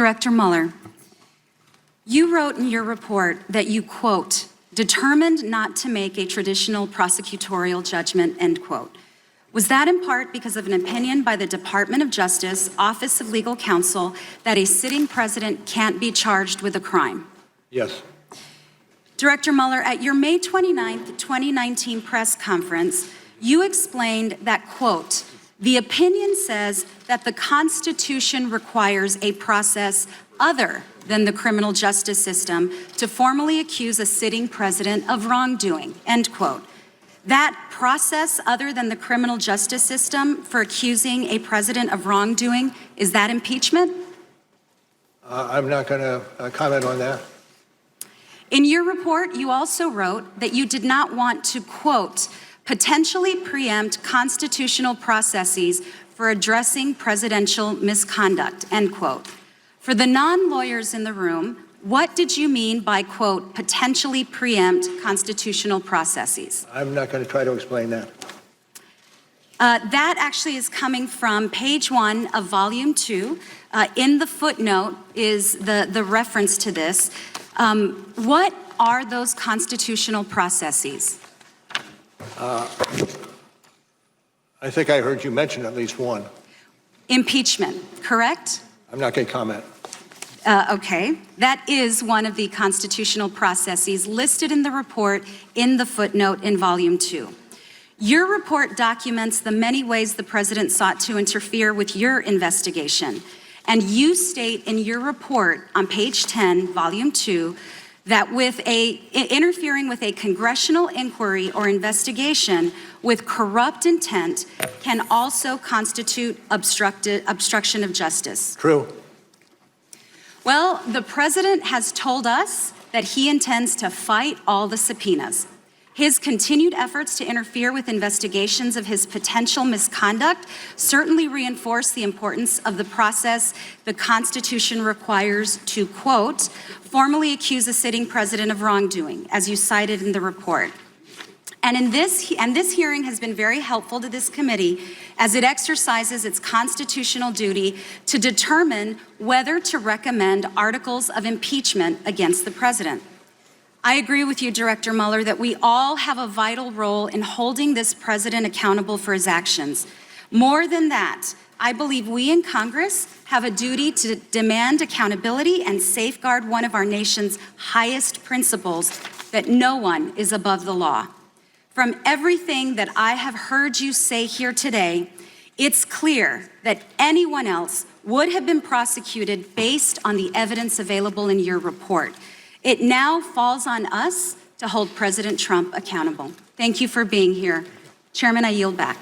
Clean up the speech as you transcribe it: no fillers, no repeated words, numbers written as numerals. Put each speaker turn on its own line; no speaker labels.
Director Mueller, you wrote in your report that you, quote, determined not to make a traditional prosecutorial judgment, end quote. Was that in part because of an opinion by the Department of Justice, Office of Legal Counsel, that a sitting president can't be charged with a crime?
Yes.
Director Mueller, at your May 29th, 2019 press conference, you explained that, quote, the opinion says that the Constitution requires a process other than the criminal justice system to formally accuse a sitting president of wrongdoing, end quote. That process other than the criminal justice system for accusing a president of wrongdoing, is that impeachment?
I'm not going to comment on that.
In your report, you also wrote that you did not want to, quote, potentially preempt constitutional processes for addressing presidential misconduct, end quote. For the non-lawyers in the room, what did you mean by, quote, potentially preempt constitutional processes?
I'm not going to try to explain that.
That actually is coming from page 1 of volume 2. In the footnote is the reference to this. What are those constitutional processes?
I think I heard you mention at least one.
Impeachment, correct?
I'm not going to comment.
Okay, that is one of the constitutional processes listed in the report in the footnote in volume 2. Your report documents the many ways the president sought to interfere with your investigation. And you state in your report on page 10, volume 2, that interfering with a congressional inquiry or investigation with corrupt intent can also constitute obstruction of justice.
True.
Well, the president has told us that he intends to fight all the subpoenas. His continued efforts to interfere with investigations of his potential misconduct certainly reinforce the importance of the process the Constitution requires to, quote, formally accuse a sitting president of wrongdoing, as you cited in the report. And this hearing has been very helpful to this committee as it exercises its constitutional duty to determine whether to recommend articles of impeachment against the president. I agree with you, Director Mueller, that we all have a vital role in holding this president accountable for his actions. More than that, I believe we in Congress have a duty to demand accountability and safeguard one of our nation's highest principles, that no one is above the law. From everything that I have heard you say here today, it's clear that anyone else would have been prosecuted based on the evidence available in your report. It now falls on us to hold President Trump accountable. Thank you for being here. Chairman, I yield back.